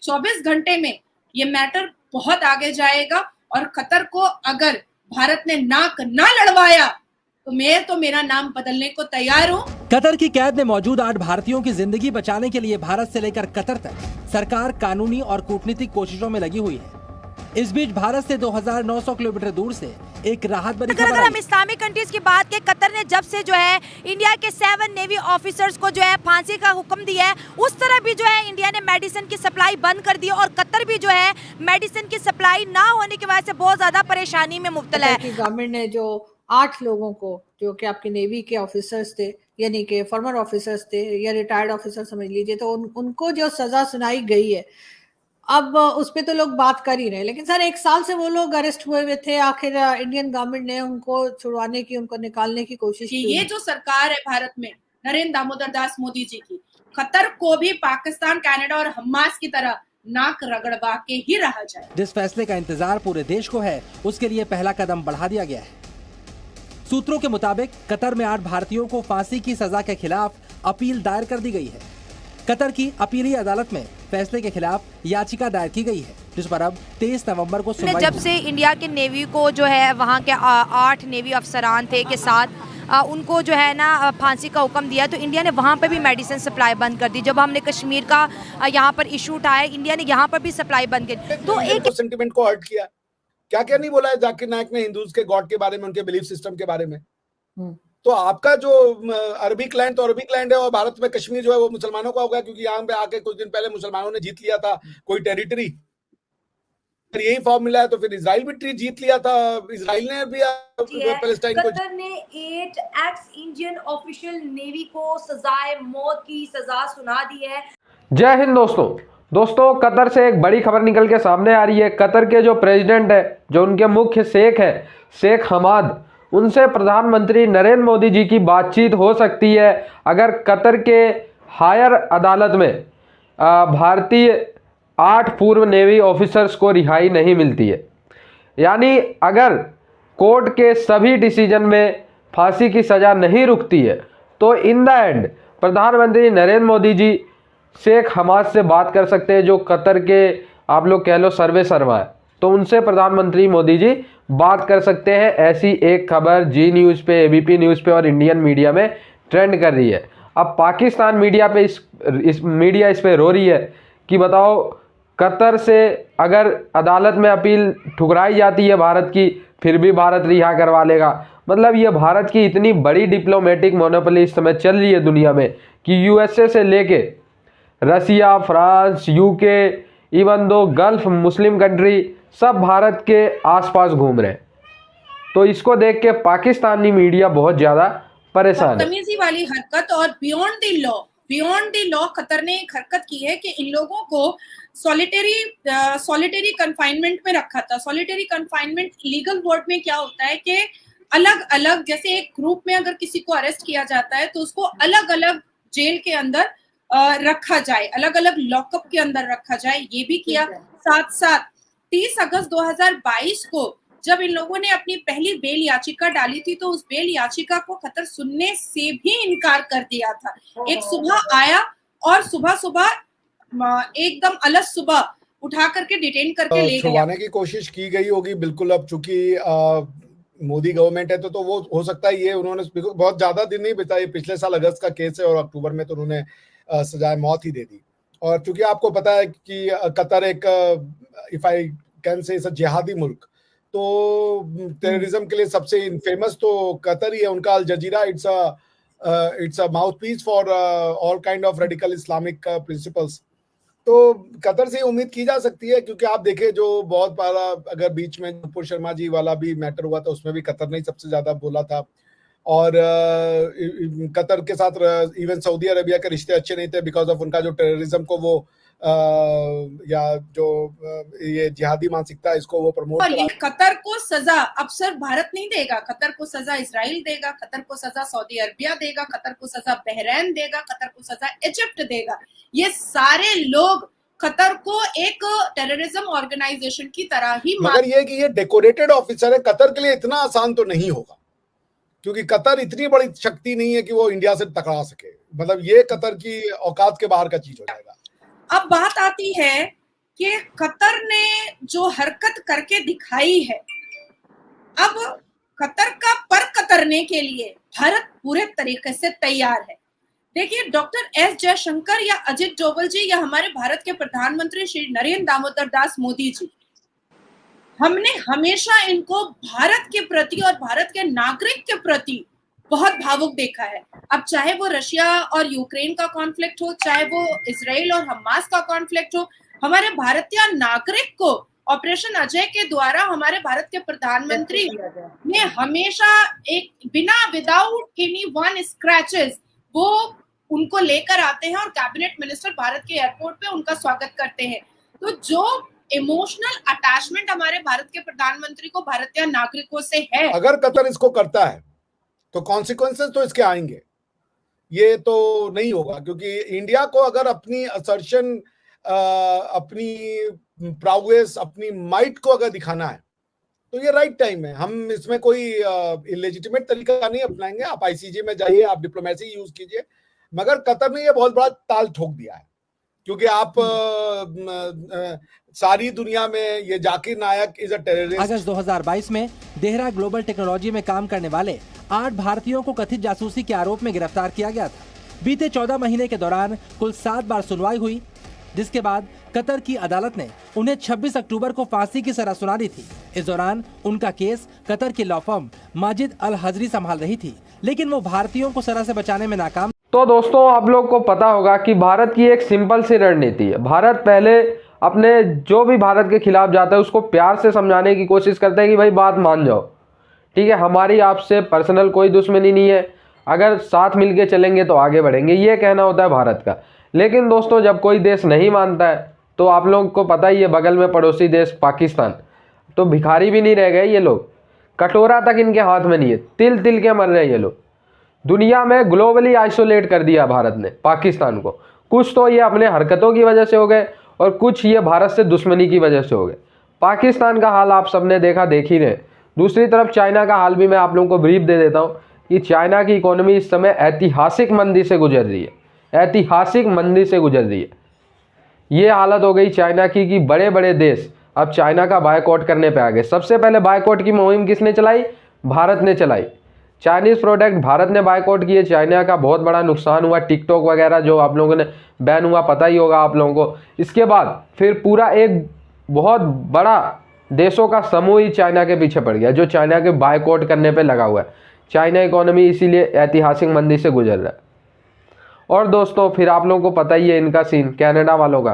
24 घंटे में ये मैटर बहुत आगे जाएगा और कतर को अगर भारत ने नाक ना लड़वाया तो मैं तो मेरा नाम बदलने को तैयार हूँ। कतर की कैद में मौजूद 8 भारतीयों की जिंदगी बचाने के लिए भारत से लेकर कतर तक सरकार कानूनी और कूटनीतिक कोशिशों में लगी हुई है। इस बीच भारत से 2900 किलोमीटर दूर से एक राहत भरी खबर अगर हम इस्लामिक कंट्रीज की बात करें, कतर ने जब से जो है इंडिया के 7 नेवी ऑफिसर्स को जो है फांसी का हुक्म दिया है, उस तरह भी जो है इंडिया ने मेडिसिन की सप्लाई बंद कर दी और कतर भी जो है मेडिसिन की सप्लाई ना होने की वजह से बहुत ज्यादा परेशानी में मुब्तला है। गवर्नमेंट ने जो 8 लोगों को, जो कि आपके नेवी के ऑफिसर्स थे, यानी कि फॉर्मर ऑफिसर्स थे या रिटायर्ड ऑफिसर समझ लीजिए, तो उनको जो सजा सुनाई गई है, अब उस पे तो लोग बात कर ही रहे, लेकिन सर 1 साल से वो लोग अरेस्ट हुए थे। आखिर इंडियन गवर्नमेंट ने उनको छुड़वाने की, उनको निकालने की कोशिश की। ये जो सरकार है भारत में नरेंद्र दामोदर दास मोदी जी की, कतर को भी पाकिस्तान, कनाडा और हमास की तरह नाक रगड़वा के ही रहा जाए। जिस फैसले का इंतजार पूरे देश को है, उसके लिए पहला कदम बढ़ा दिया गया है। सूत्रों के मुताबिक कतर में 8 भारतीयों को फांसी की सजा के खिलाफ अपील दायर कर दी गई है। कतर की अपीली अदालत में फैसले के खिलाफ याचिका दायर की गई है, जिस पर अब 23 नवंबर को सुनवाई। जब से इंडिया के नेवी को जो है वहाँ के 8 नेवी अफसरान थे के साथ उनको जो है ना फांसी का हुक्म दिया, तो इंडिया ने वहाँ पर भी मेडिसिन सप्लाई बंद कर दी। जब हमने कश्मीर का यहाँ पर इशू उठाया, इंडिया ने यहाँ पर भी सप्लाई बंद कर दी। तो एक सेंटिमेंट को हर्ट किया, क्या क्या नहीं बोला है जाकिर नायक ने हिंदूज के गॉड के बारे में, उनके बिलीफ सिस्टम के बारे में। तो आपका जो अरबिक लैंड तो अरबिक लैंड है और भारत में कश्मीर जो है वो मुसलमानों का हो गया, क्योंकि यहाँ पे आके कुछ दिन पहले मुसलमानों ने जीत लिया था कोई टेरिटरी। फिर यही फॉर्मूला है तो फिर इजराइल भी जीत लिया था, इजराइल ने भी पैलेस्टाइन को। कतर ने 8 एक्स इंडियन ऑफिशियल नेवी को सजाए मौत की सजा सुना दी है। जय हिंद दोस्तों, कतर से एक बड़ी खबर निकल के सामने आ रही है। कतर के जो प्रेसिडेंट है, जो उनके मुख्य शेख है, शेख हमाद, उनसे प्रधानमंत्री नरेंद्र मोदी जी की बातचीत हो सकती है अगर कतर के हायर अदालत में भारतीय 8 पूर्व नेवी ऑफिसर्स को रिहाई नहीं मिलती है। यानी अगर कोर्ट के सभी डिसीजन में फांसी की सज़ा नहीं रुकती है तो इन द एंड प्रधानमंत्री नरेंद्र मोदी जी शेख हमाद से बात कर सकते हैं, जो कतर के आप लोग कह लो सर्वे सर्वा है, तो उनसे प्रधानमंत्री मोदी जी बात कर सकते हैं। ऐसी एक खबर जी न्यूज़ पे, एबीपी न्यूज़ पे और इंडियन मीडिया में ट्रेंड कर रही है। अब पाकिस्तान मीडिया पे इस पे रो रही है कि बताओ, कतर से अगर अदालत में अपील ठुकराई जाती है भारत की, फिर भी भारत रिहा करवा लेगा। मतलब ये भारत की इतनी बड़ी डिप्लोमेटिक मोनोपोली इस समय चल रही है दुनिया में कि यूएसए से लेके रसिया, फ्रांस, यूके, इवन दो गल्फ मुस्लिम कंट्री सब भारत के आसपास घूम रहे हैं। तो इसको देख के पाकिस्तानी मीडिया बहुत ज्यादा परेशान है। बदतमीजी वाली हरकत और बियॉन्ड द लॉ कतर ने एक हरकत की है कि इन लोगों को सॉलिटरी कन्फाइनमेंट में रखा था। सॉलिटरी कन्फाइनमेंट लीगल वर्ड में क्या होता है कि अलग अलग, जैसे एक ग्रुप में अगर किसी को अरेस्ट किया जाता है तो उसको अलग अलग जेल के अंदर रखा जाए, अलग अलग लॉकअप के अंदर रखा जाए, ये भी किया। साथ साथ 30 अगस्त 2022 को जब इन लोगों ने अपनी पहली बेल याचिका डाली थी तो उस बेल याचिका को कतर सुनने से भी इनकार कर दिया था। एक सुबह आया और सुबह एकदम अलग सुबह उठा करके डिटेन करके ले गया। छुड़वाने की कोशिश की गई होगी बिल्कुल। अब चूंकि मोदी गवर्नमेंट है तो वो हो सकता है ये उन्होंने बहुत ज्यादा दिन नहीं बिताए। पिछले साल अगस्त का केस है और अक्टूबर में तो उन्होंने सजाए मौत ही दे दी। और चूंकि आपको पता है कि कतर एक इफ आई कैन से जिहादी मुल्क, तो टेररिज्म के लिए सबसे फेमस तो कतर ही है। उनका Al Jazeera it's a mouthpiece for all kind of radical Islamic principles. तो कतर से उम्मीद की जा सकती है, क्योंकि आप देखें जो बहुत बड़ा, अगर बीच में नुपुर शर्मा जी वाला भी मैटर हुआ था उसमें भी कतर ने सबसे ज्यादा बोला था। और कतर के साथ इवन सऊदी अरेबिया के रिश्ते अच्छे नहीं थे बिकॉज ऑफ उनका जो टेररिज्म को वो या जो ये जिहादी मानसिकता इसको वो प्रमोट कर। कतर को सजा अब सिर्फ भारत नहीं देगा, कतर को सजा इजराइल देगा, कतर को सजा सऊदी अरेबिया देगा, कतर को सजा बहरीन देगा, कतर को सजा इजिप्ट देगा। ये सारे लोग कतर को एक टेररिज्म ऑर्गेनाइजेशन की तरह ही, मगर ये कि ये डेकोरेटेड ऑफिसर है, कतर के लिए इतना आसान तो नहीं होगा, क्योंकि कतर इतनी बड़ी शक्ति नहीं है कि वो इंडिया से टकरा सके। मतलब ये कतर की औकात के बाहर का चीज हो जाएगा। अब बात आती है कि कतर ने जो हरकत करके दिखाई है, अब कतर का पर कतरने के लिए भारत पूरे तरीके से तैयार है। देखिए, डॉक्टर एस जयशंकर या अजित डोवल जी या हमारे भारत के प्रधानमंत्री श्री नरेंद्र दामोदर दास मोदी जी, हमने हमेशा इनको भारत के प्रति और भारत के नागरिक के प्रति बहुत भावुक देखा है। अब चाहे वो रशिया और यूक्रेन का कॉन्फ्लिक्ट हो, चाहे वो इजराइल और हमास का कॉन्फ्लिक्ट हो, हमारे भारतीय नागरिक को ऑपरेशन अजय के द्वारा हमारे भारत के प्रधानमंत्री ने हमेशा एक बिना विदाउट एनी वन स्क्रैचेस वो उनको लेकर आते हैं और कैबिनेट मिनिस्टर भारत के एयरपोर्ट पे उनका स्वागत करते हैं। तो जो इमोशनल अटैचमेंट हमारे भारत के प्रधानमंत्री को भारतीय नागरिकों से है, अगर कतर इसको करता है तो कॉन्सिक्वेंसेस तो इसके आएंगे, ये तो नहीं होगा, क्योंकि इंडिया को अगर अपनी असर्शन, अपनी प्राउएस, अपनी माइट को अगर दिखाना है तो ये राइट टाइम है। हम इसमें कोई इलेजिटिमेट तरीका नहीं अपनाएंगे। आप आईसीजे में जाइए, आप डिप्लोमेसी यूज कीजिए, मगर कतर ने ये बहुत बड़ा ताल ठोक दिया है, क्योंकि आप सारी दुनिया में ये जाकिर नायक इज अ टेररिस्ट। अगस्त 2022 में देहरा ग्लोबल टेक्नोलॉजी में काम करने वाले 8 भारतीयों को कथित जासूसी के आरोप में गिरफ्तार किया गया था। बीते 14 महीने के दौरान कुल 7 बार सुनवाई हुई, जिसके बाद कतर की अदालत ने उन्हें 26 अक्टूबर को फांसी की सजा सुना दी थी। इस दौरान उनका केस कतर की लॉ फर्म माजिद अल हजरी संभाल रही थी, लेकिन वो भारतीयों को सजा से बचाने में नाकाम। तो दोस्तों, आप लोग को पता होगा कि भारत की एक सिंपल सी रणनीति है। भारत पहले अपने जो भी भारत के खिलाफ जाता है उसको प्यार से समझाने की कोशिश करता है कि भाई बात मान जाओ, ठीक है, हमारी आपसे पर्सनल कोई दुश्मनी नहीं है, अगर साथ मिलके चलेंगे तो आगे बढ़ेंगे, ये कहना होता है भारत का। लेकिन दोस्तों, जब कोई देश नहीं मानता है तो आप लोगों को पता ही है, बगल में पड़ोसी देश पाकिस्तान, तो भिखारी भी नहीं रह गए ये लोग, कटोरा तक इनके हाथ में नहीं है, तिल तिल के मर रहे हैं ये लोग। दुनिया में ग्लोबली आइसोलेट कर दिया भारत ने पाकिस्तान को। कुछ तो ये अपने हरकतों की वजह से हो गए और कुछ ये भारत से दुश्मनी की वजह से हो गए। पाकिस्तान का हाल आप सबने देखा, देख ही रहे। दूसरी तरफ चाइना का हाल भी मैं आप लोगों को ब्रीफ दे देता हूँ कि चाइना की इकोनॉमी इस समय ऐतिहासिक मंदी से गुजर रही है, ऐतिहासिक मंदी से गुजर रही है। ये हालत हो गई चाइना की कि बड़े बड़े देश अब चाइना का बायकॉट करने पे आ गए। सबसे पहले बायकॉट की मुहिम किसने चलाई? भारत ने चलाई। चाइनीज़ प्रोडक्ट भारत ने बायकॉट किए, चाइना का बहुत बड़ा नुकसान हुआ। टिकटॉक वगैरह जो आप लोगों ने बैन हुआ, पता ही होगा आप लोगों को। इसके बाद फिर पूरा एक बहुत बड़ा देशों का समूह ही चाइना के पीछे पड़ गया, जो चाइना के बायकॉट करने पे लगा हुआ है। चाइना इकोनॉमी इसीलिए ऐतिहासिक मंदी से गुजर रहा है। और दोस्तों, फिर आप लोगों को पता ही है इनका सीन कनाडा वालों का।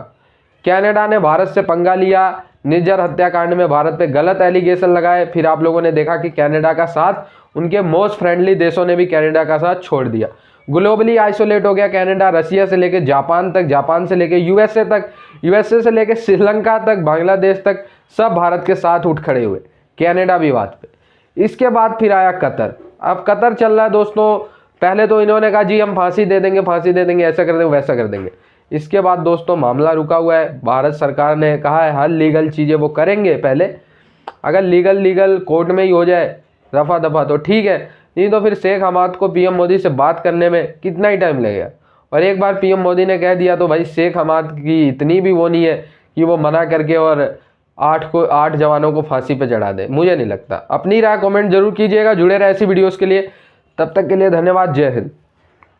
कनाडा ने भारत से पंगा लिया, निज्जर हत्याकांड में भारत पे गलत एलिगेशन लगाए। फिर आप लोगों ने देखा कि कनाडा का साथ उनके मोस्ट फ्रेंडली देशों ने भी कनाडा का साथ छोड़ दिया। ग्लोबली आइसोलेट हो गया कनाडा, रशिया से लेकर जापान तक, जापान से लेकर यूएसए तक, यूएसए से लेकर श्रीलंका तक, बांग्लादेश तक, सब भारत के साथ उठ खड़े हुए, कनाडा भी बात पे। इसके बाद फिर आया कतर। अब कतर चल रहा है दोस्तों। पहले तो इन्होंने कहा जी हम फांसी दे देंगे, फांसी दे देंगे, ऐसा कर देंगे, वैसा कर देंगे। इसके बाद दोस्तों मामला रुका हुआ है। भारत सरकार ने कहा है हर लीगल चीज़ें वो करेंगे पहले, अगर लीगल कोर्ट में ही हो जाए रफा दफा तो ठीक है, नहीं तो फिर शेख हमाद को पीएम मोदी से बात करने में कितना ही टाइम लगेगा। और एक बार पीएम मोदी ने कह दिया तो भाई शेख हमाद की इतनी भी वो नहीं है कि वो मना करके और 8 जवानों को फांसी पे चढ़ा दे, मुझे नहीं लगता। अपनी राय कमेंट जरूर कीजिएगा। जुड़े रहे ऐसी वीडियोस के लिए, तब तक के लिए धन्यवाद। जय हिंद।